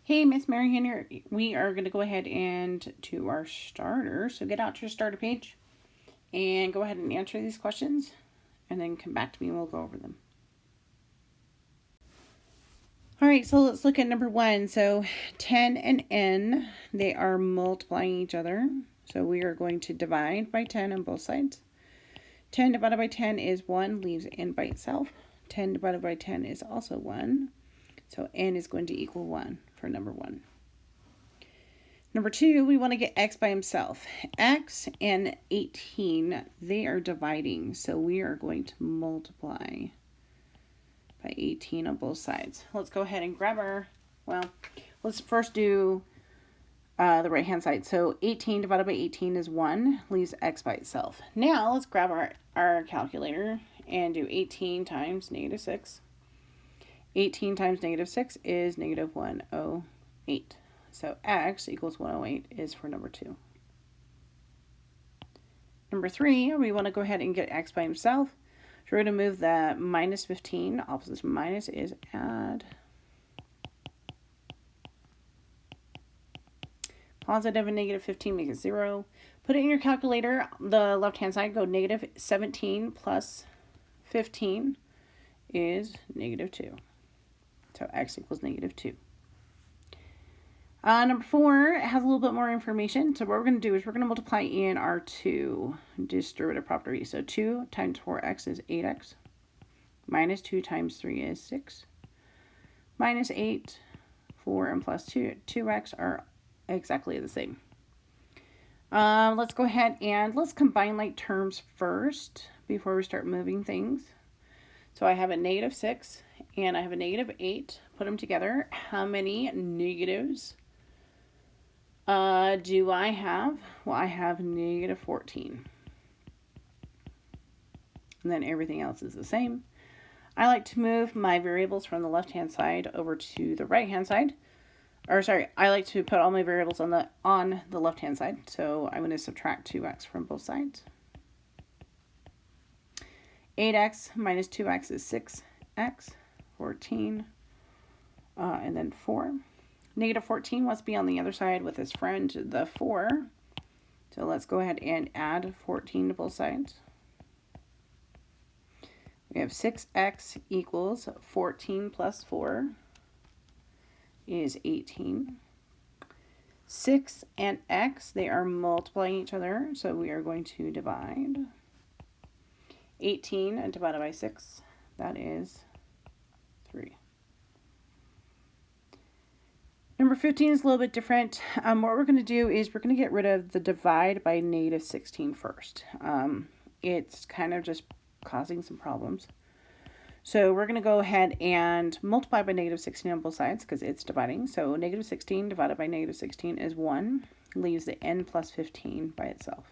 Hey, Miss Mary here. We are going to go ahead and do our starter. So get out your starter page and go ahead and answer these questions and then come back to me and we'll go over them. All right, so let's look at number 1. So 10 and n, they are multiplying each other. So we are going to divide by 10 on both sides. 10 divided by 10 is 1, leaves n by itself. 10 divided by 10 is also 1. So n is going to equal 1 for number 1. Number 2, we want to get x by himself. X and 18, they are dividing. So we are going to multiply by 18 on both sides. Let's go ahead and grab let's first do the right-hand side. So 18 divided by 18 is 1, leaves x by itself. Now let's grab our calculator and do 18 times negative 6. 18 times negative 6 is negative 108. So x equals 108 is for number 2. Number 3, we want to go ahead and get x by himself. So we're going to move the minus 15. Opposite to minus is add. Positive and negative 15 make it 0. Put it in your calculator. The left-hand side, go negative 17 plus 15 is negative 2. So x equals negative 2. Number 4 has a little bit more information. So what we're going to do is we're going to multiply in our 2 distributive property. So 2 times 4x is 8x. Minus 2 times 3 is 6. Minus 8, 4, and plus 2x are exactly the same. Let's go ahead and let's combine like terms first before we start moving things. So I have a negative 6 and I have a negative 8. Put them together. How many negatives do I have? Well, I have negative 14. And then everything else is the same. I like to move my variables from the left-hand side over to the right-hand side. Or sorry, I like to put all my variables on the left-hand side. So I'm going to subtract 2x from both sides. 8x minus 2x is 6x. 14. And then 4. Negative 14 must be on the other side with his friend, the 4. So let's go ahead and add 14 to both sides. We have 6x equals 14 plus 4 is 18. 6 and x, they are multiplying each other, so we are going to divide. 18 and divided by 6, that is 3. Number 15 is a little bit different. What we're going to do is we're going to get rid of the divide by negative 16 first. It's kind of just causing some problems. So we're going to go ahead and multiply by negative 16 on both sides because it's dividing. So negative 16 divided by negative 16 is 1. Leaves the n plus 15 by itself.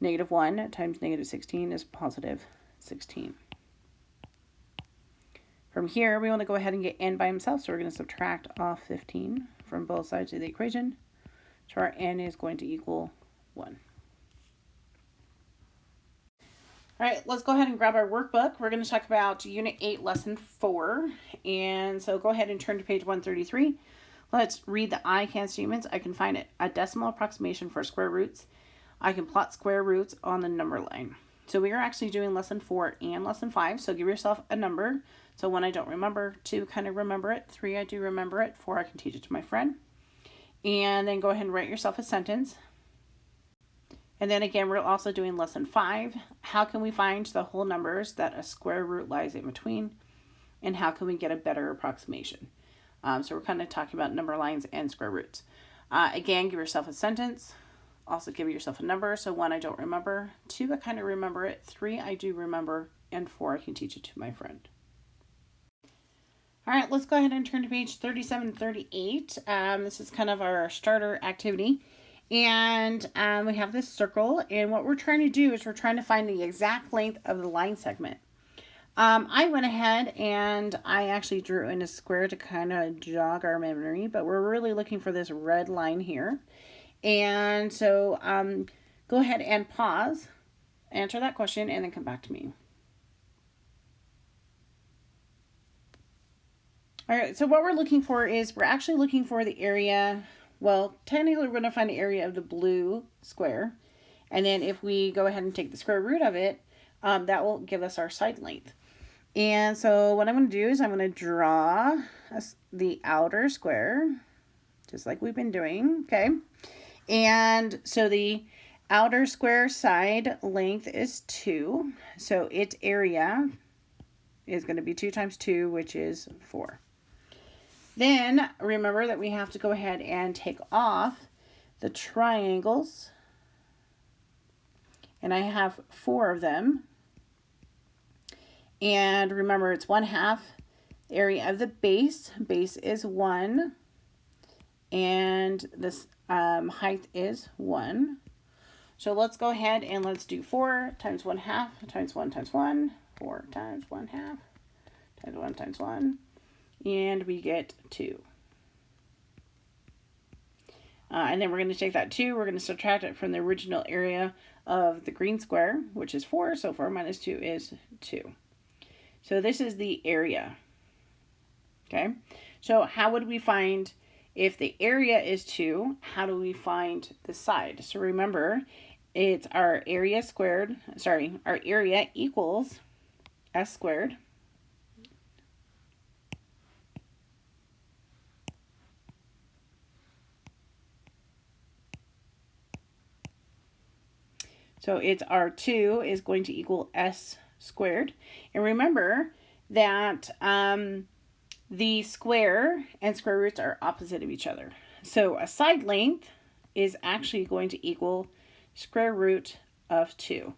Negative 1 times negative 16 is positive 16. From here, we want to go ahead and get n by himself, so we're going to subtract off 15 from both sides of the equation. So our n is going to equal 1. All right, let's go ahead and grab our workbook. We're going to talk about Unit 8, Lesson 4. And so go ahead and turn to page 133. Let's read the I can statements. I can find a decimal approximation for square roots. I can plot square roots on the number line. So we are actually doing Lesson 4 and Lesson 5. So give yourself a number. So 1, I don't remember. 2, kind of remember it. 3, I do remember it. 4, I can teach it to my friend. And then go ahead and write yourself a sentence. And then again, we're also doing Lesson 5. How can we find the whole numbers that a square root lies in between? And how can we get a better approximation? So we're kind of talking about number lines and square roots. Again, give yourself a sentence. Also give yourself a number. So 1, I don't remember. 2, I kind of remember it. 3, I do remember. And 4, I can teach it to my friend. All right, let's go ahead and turn to page 37 and 38. This is kind of our starter activity. And we have this circle. And what we're trying to do is we're trying to find the exact length of the line segment. I went ahead and I actually drew in a square to kind of jog our memory. But we're really looking for this red line here. And so go ahead and pause, answer that question, and then come back to me. All right, so what we're looking for is we're actually looking for the area. Well, technically we're going to find the area of the blue square. And then if we go ahead and take the square root of it, that will give us our side length. And so what I'm going to do is I'm going to draw the outer square, just like we've been doing, okay? And so the outer square side length is 2. So its area is going to be 2 times 2, which is 4. Then remember that we have to go ahead and take off the triangles. And I have 4 of them. And remember, it's 1/2 the area of the base. Base is 1. And this height is 1. So let's go ahead and let's do 4 times 1/2 times 1 times 1. 4 times 1/2 times 1 times 1. And we get 2. And then we're going to take that 2, we're going to subtract it from the original area of the green square, which is 4. So 4 minus 2 is 2. So this is the area. Okay. So how would we find, if the area is 2, how do we find the side? So remember, it's our area squared, our area equals s squared. So it's our 2 is going to equal s squared. And remember that the square and square roots are opposite of each other. So a side length is actually going to equal square root of 2.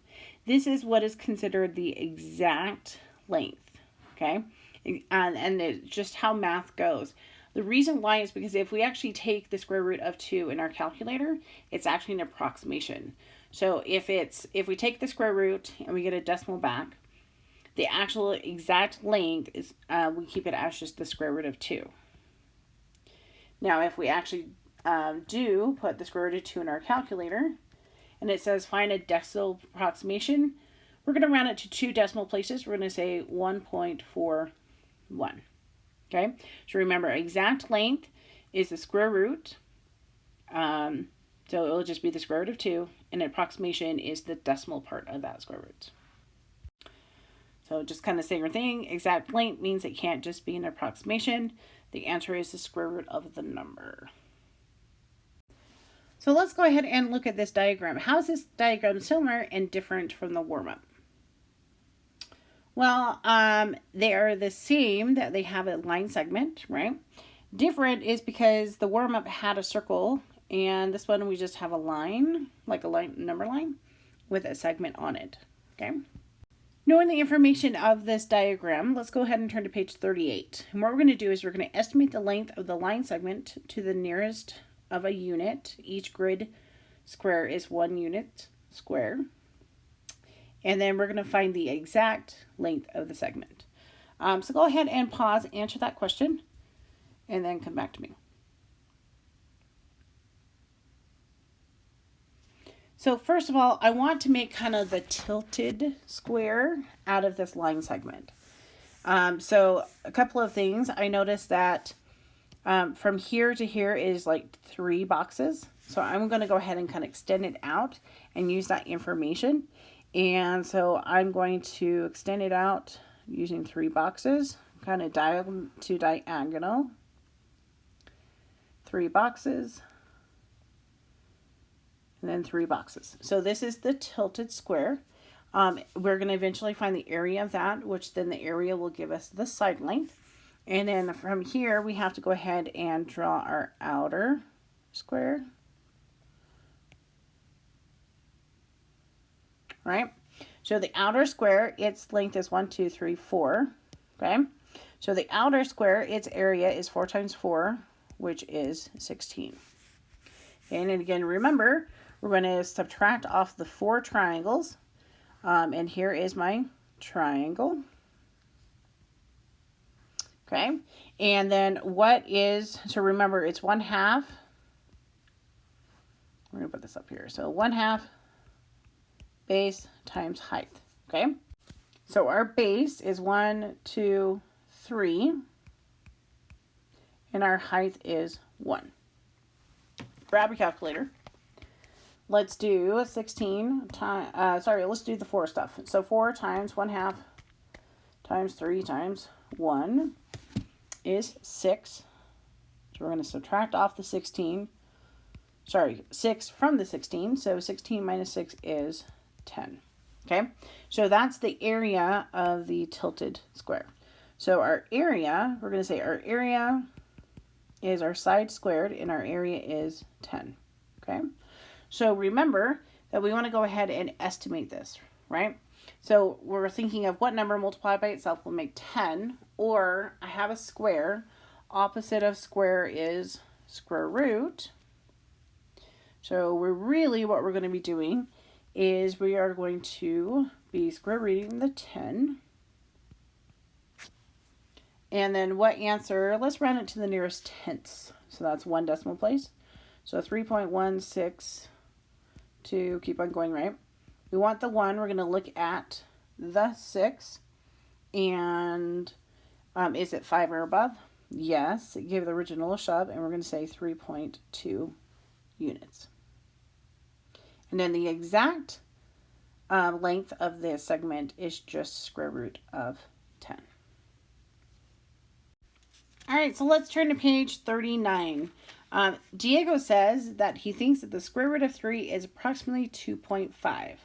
This is what is considered the exact length, okay? And it's just how math goes. The reason why is because if we actually take the square root of 2 in our calculator, it's actually an approximation. So if we take the square root and we get a decimal back, the actual exact length is, we keep it as just the square root of 2. Now, if we actually do put the square root of 2 in our calculator, and it says find a decimal approximation, we're going to round it to 2 decimal places. We're going to say 1.41. Okay, so remember, exact length is the square root. So it will just be the square root of 2, and approximation is the decimal part of that square root. So just kind of same thing. Exact length means it can't just be an approximation. The answer is the square root of the number. So let's go ahead and look at this diagram. How is this diagram similar and different from the warm-up? Well, they are the same, that they have a line segment, right? Different is because the warm-up had a circle, and this one we just have a line, like a number line, with a segment on it, okay? Knowing the information of this diagram, let's go ahead and turn to page 38. And what we're going to do is we're going to estimate the length of the line segment to the nearest of a unit. Each grid square is 1 unit square. And then we're going to find the exact length of the segment. So go ahead and pause, answer that question, and then come back to me. So first of all, I want to make kind of the tilted square out of this line segment. So a couple of things. I noticed that from here to here is like 3 boxes. So I'm going to go ahead and kind of extend it out and use that information. And so I'm going to extend it out using 3 boxes, kind of diagonal to diagonal. 3 boxes. And then 3 boxes. So this is the tilted square. We're going to eventually find the area of that, which then the area will give us the side length. And then from here, we have to go ahead and draw our outer square. All right. So the outer square, its length is 1, 2, 3, 4. Okay. So the outer square, its area is 4 times 4, which is 16. And again, remember, we're going to subtract off the 4 triangles. And here is my triangle. Okay. And then what is, so remember, it's 1/2. We're going to put this up here. So 1/2 base times height. Okay. So our base is 1, 2, 3. and our height is 1. Grab a calculator. Let's do 16 times, let's do the 4 stuff. So 4 times 1/2 times 3 times 1 is 6. So we're going to subtract off the 16. 6 from the 16. So 16 minus 6 is 10. Okay, so that's the area of the tilted square. So our area, we're going to say our area is our side squared, and our area is 10. Okay, so remember that we want to go ahead and estimate this, right? So we're thinking of what number multiplied by itself will make 10, or I have a square. Opposite of square is square root. So what we're going to be doing is we are going to be square rooting the 10. And then what answer? Let's round it to the nearest tenths. So that's 1 decimal place. So 3.162, keep on going, right? We want the 1. We're going to look at the 6. And is it 5 or above? Yes. Give the original a shove. And we're going to say 3.2 units. And then the exact length of this segment is just square root of 10. All right, so let's turn to page 39. Diego says that he thinks that the square root of 3 is approximately 2.5.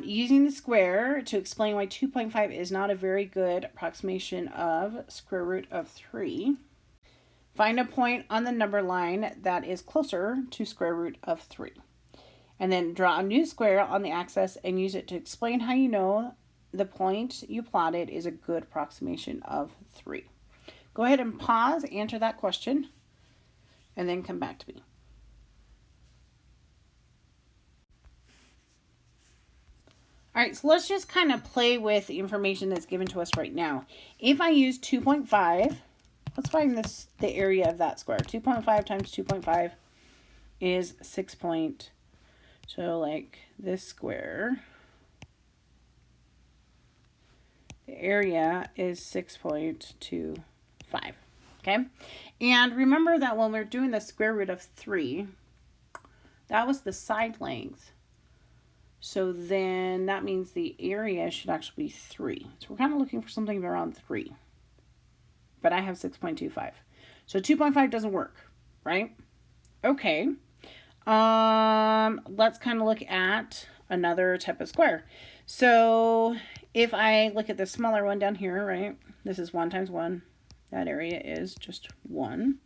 Using the square to explain why 2.5 is not a very good approximation of square root of 3. Find a point on the number line that is closer to square root of 3. And then draw a new square on the axis and use it to explain how you know the point you plotted is a good approximation of 3. Go ahead and pause, answer that question, and then come back to me. All right, so let's just kind of play with the information that's given to us right now. If I use 2.5, let's find the area of that square. 2.5 times 2.5 is 6. So like this square, the area is 6.25, okay? And remember that when we're doing the square root of 3, that was the side length. So then that means the area should actually be 3. So we're kind of looking for something around 3. But I have 6.25. So 2.5 doesn't work, right? Okay. Let's kind of look at another type of square. So if I look at the smaller one down here, right? This is 1 times 1. That area is just 1.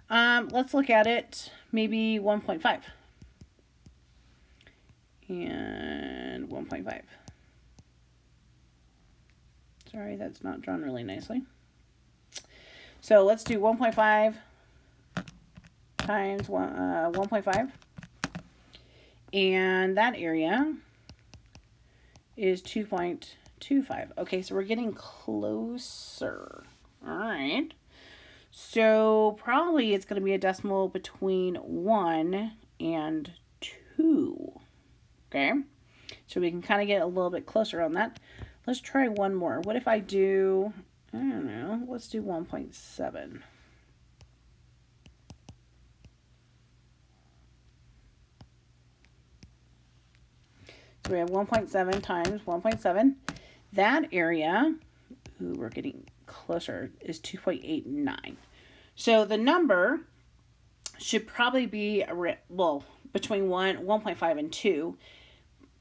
Let's look at it, maybe 1.5. And 1.5. Sorry, that's not drawn really nicely. So let's do 1.5 times 1.5. And that area is 2.25. Okay, so we're getting closer. All right. So probably it's going to be a decimal between 1 and 2. Okay, so we can kind of get a little bit closer on that. Let's try one more. What if I do, I don't know, let's do 1.7. So we have 1.7 times 1.7. That area, ooh, we're getting closer, is 2.89. So the number should probably be, well, between 1.5 and 2.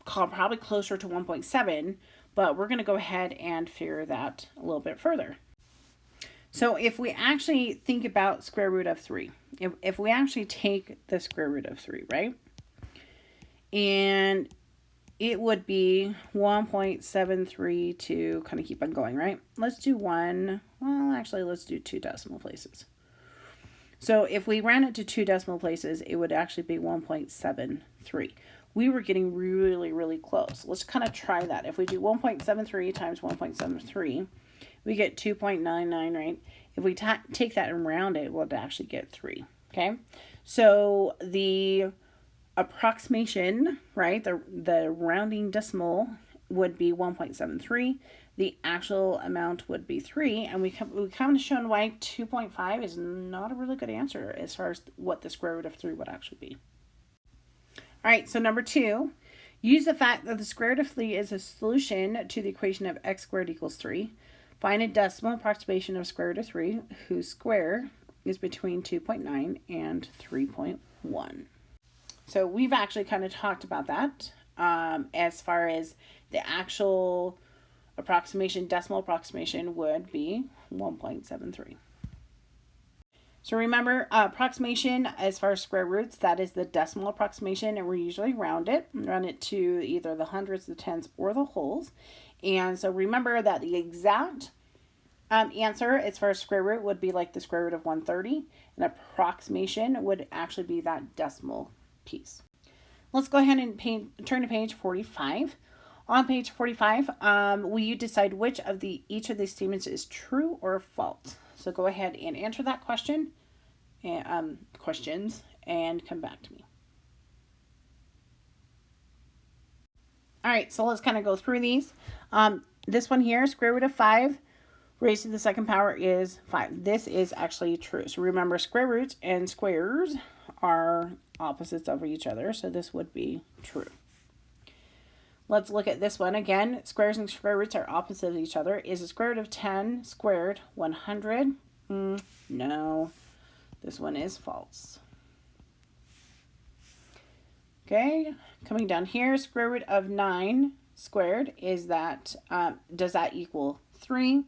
Probably closer to 1.7, but we're going to go ahead and figure that a little bit further. So if we actually think about square root of 3, if we actually take the square root of 3, right? And it would be 1.732, kind of keep on going, right? Let's do let's do 2 decimal places. So if we ran it to 2 decimal places, it would actually be 1.73. We were getting really, really close. Let's kind of try that. If we do 1.73 times 1.73, we get 2.99, right? If we take that and round it, we'll actually get 3, okay? So the approximation, right, the rounding decimal would be 1.73. the actual amount would be 3. And we kind of shown why 2.5 is not a really good answer as far as what the square root of 3 would actually be. All right, so number 2, use the fact that the square root of 3 is a solution to the equation of x squared equals 3. Find a decimal approximation of square root of 3 whose square is between 2.9 and 3.1. So we've actually kind of talked about that as far as the actual approximation, decimal approximation would be 1.73. So remember, approximation as far as square roots, that is the decimal approximation, and we usually round it to either the hundreds, the tens, or the wholes. And so remember that the exact answer as far as square root would be like the square root of 130. An approximation would actually be that decimal piece. Let's go ahead and turn to page 45. On page 45, will you decide which of each of these statements is true or false? So go ahead and answer that question and questions and come back to me. All right, so let's kind of go through these. This one here, square root of 5 raised to the second power is 5. This is actually true. So remember, square roots and squares are opposites of each other, so this would be true. Let's look at this one again. Squares and square roots are opposite of each other. Is the square root of 10 squared 100? No, this one is false. Okay, coming down here, square root of 9 squared, is that, does that equal 3?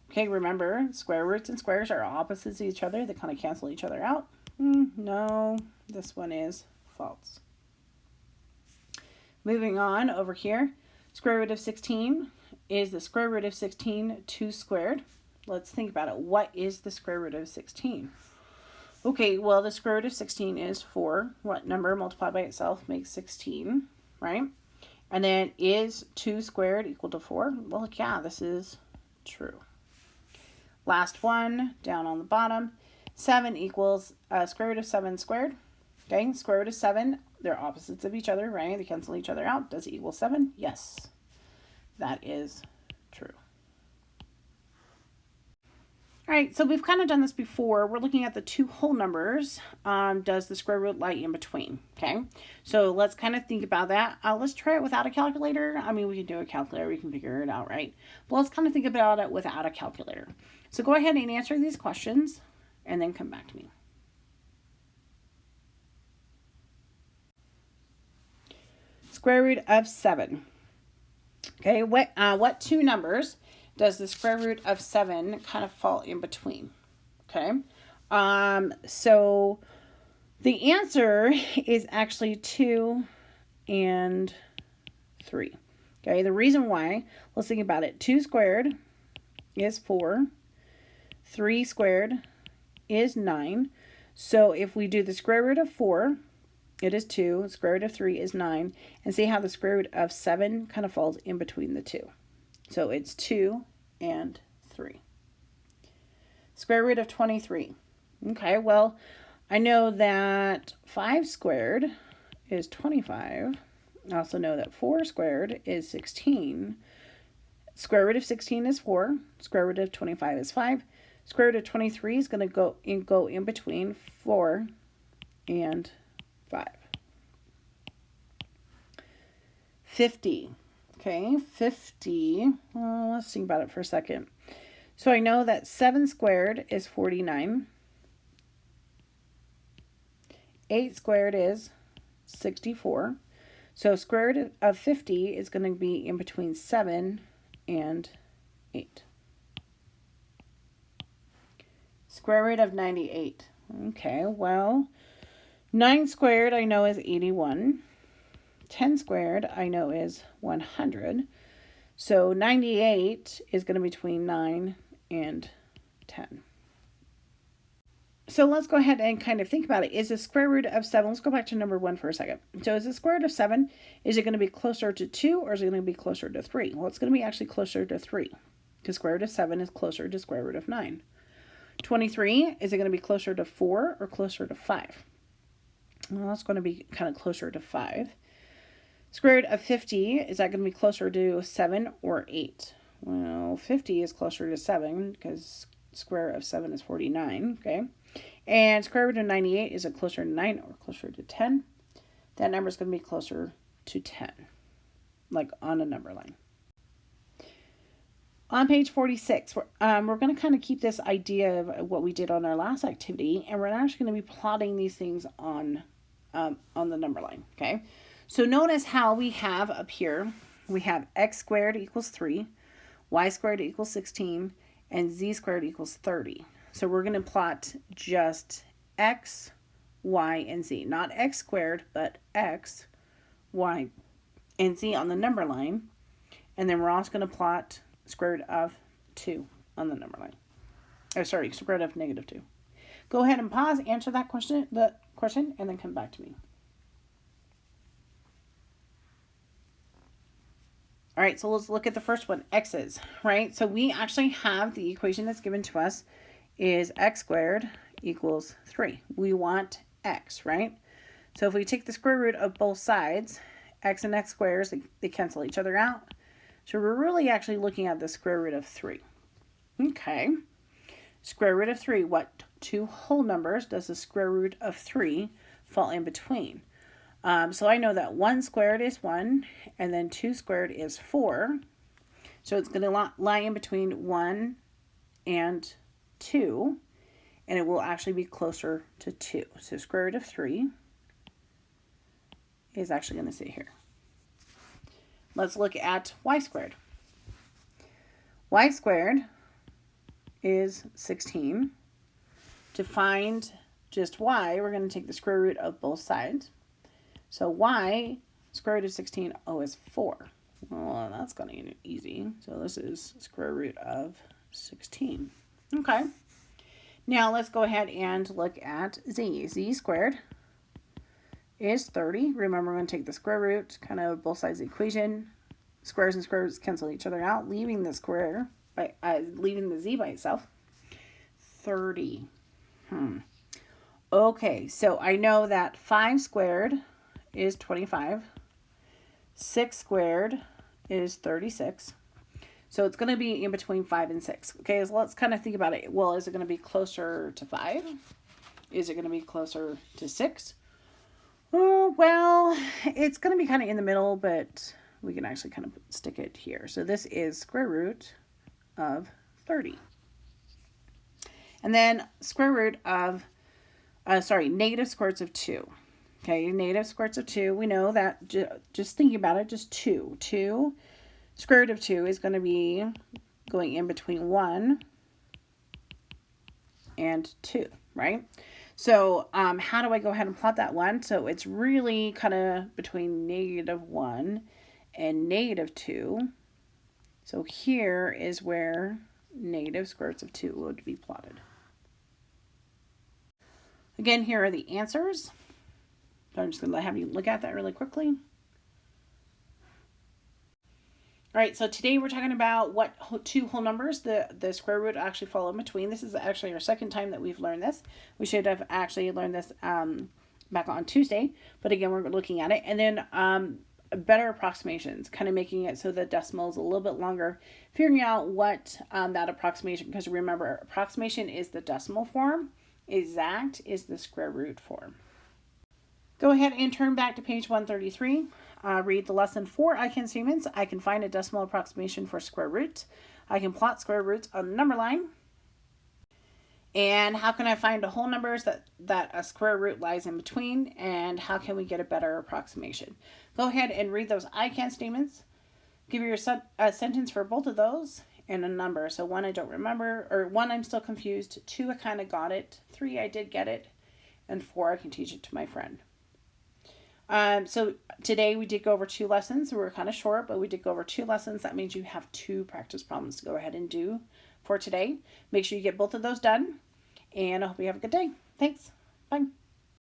Okay, remember, square roots and squares are opposites of each other. They kind of cancel each other out. No, this one is false. Moving on over here, square root of 16 is the square root of 16 2 squared. Let's think about it. What is the square root of 16? Okay, well, the square root of 16 is 4. What number multiplied by itself makes 16, right? And then is 2 squared equal to 4? Well, yeah, this is true. Last one, down on the bottom, 7 equals square root of 7 squared. Okay, square root of 7, they're opposites of each other, right? They cancel each other out. Does it equal 7? Yes, that is true. All right, so we've kind of done this before. We're looking at the two whole numbers. Does the square root lie in between? Okay, so let's kind of think about that. Let's try it without a calculator. I mean, we can do a calculator. We can figure it out, right? But let's kind of think about it without a calculator. So go ahead and answer these questions and then come back to me. Square root of 7. Okay, what two numbers does the square root of 7 kind of fall in between? Okay, so the answer is actually 2 and 3. Okay, the reason why, let's think about it. 2 squared is 4. 3 squared is 9. So if we do the square root of 4, it is 2. The square root of 3 is 9. And see how the square root of 7 kind of falls in between the two. So it's 2 and 3. Square root of 23. Okay, well, I know that 5 squared is 25. I also know that 4 squared is 16. Square root of 16 is 4. Square root of 25 is 5. Square root of 23 is going to go in between 4 and 5. 50. Okay, 50. Well, let's think about it for a second. So I know that 7 squared is 49. 8 squared is 64. So square root of 50 is going to be in between 7 and 8. Square root of 98. Okay, well, 9 squared I know is 81. 10 squared I know is 100. So 98 is going to be between 9 and 10. So let's go ahead and kind of think about it. Is the square root of 7, let's go back to number 1 for a second. So is the square root of 7, is it going to be closer to 2 or is it going to be closer to 3? Well, it's going to be actually closer to 3 because square root of 7 is closer to square root of 9. 23, is it going to be closer to 4 or closer to 5? Well, it's going to be kind of closer to 5. Square root of 50, is that going to be closer to 7 or 8? Well, 50 is closer to 7 because square root of 7 is 49, okay? And square root of 98, is it closer to 9 or closer to 10? That number is going to be closer to 10, like on a number line. On page 46, we're going to kind of keep this idea of what we did on our last activity, and we're actually going to be plotting these things on the number line, okay? So notice how we have up here, we have x squared equals 3, y squared equals 16, and z squared equals 30. So we're going to plot just x, y, and z. Not x squared, but x, y, and z on the number line. And then we're also going to plot square root of 2 on the number line. Oh, sorry, square root of -2. Go ahead and pause, answer that question, and then come back to me. All right, so let's look at the first one, x's, right? So we actually have the equation that's given to us is x squared equals 3. We want x, right? So if we take the square root of both sides, x and x squares, they cancel each other out. So we're really actually looking at the square root of 3. Okay. Square root of 3, what two whole numbers does the square root of 3 fall in between? So I know that 1 squared is 1, and then 2 squared is 4. So it's going to lie in between 1 and 2, and it will actually be closer to 2. So square root of 3 is actually going to sit here. Let's look at y squared. Y squared is 16. To find just y, we're going to take the square root of both sides. So y, square root of 16, is 4. Well, that's going to be easy. So this is square root of 16. Okay. Now let's go ahead and look at z. Z squared is 30. Remember, we're going to take the square root, kind of both sides of the equation. Squares and square roots cancel each other out, leaving the square, leaving the z by itself. 30. Okay, so I know that 5 squared is 25. 6 squared is 36. So it's going to be in between 5 and 6. Okay, so let's kind of think about it. Well, is it going to be closer to 5? Is it going to be closer to 6? Oh, well, it's going to be kind of in the middle, but we can actually kind of stick it here. So this is square root of 30. And then square root of, negative square roots of 2. Okay, negative square roots of 2. We know that, just thinking about it, just 2. 2, square root of 2 is going to be going in between 1 and 2, right? So how do I go ahead and plot that one? So it's really kind of between -1 and -2. So here is where negative square roots of 2 would be plotted. Again, here are the answers. So I'm just going to have you look at that really quickly. All right, so today we're talking about what two whole numbers the square root actually fall in between. This is actually our second time that we've learned this. We should have actually learned this back on Tuesday, but again, we're looking at it. And then better approximations, kind of making it so the decimal is a little bit longer, figuring out what that approximation, because remember, approximation is the decimal form, exact is the square root form. Go ahead and turn back to page 133. Read the lesson 4 I-can statements. I can find a decimal approximation for square root. I can plot square roots on a number line. And how can I find the whole numbers that a square root lies in between? And how can we get a better approximation? Go ahead and read those I-can statements. Give your a sentence for both of those and a number. So 1 I don't remember, or 1 I'm still confused. 2 I kind of got it. 3 I did get it. And 4 I can teach it to my friend. So today we did go over 2 lessons. We were kind of short, but we did go over 2 lessons. That means you have 2 practice problems to go ahead and do for today. Make sure you get both of those done, and I hope you have a good day. Thanks. Bye.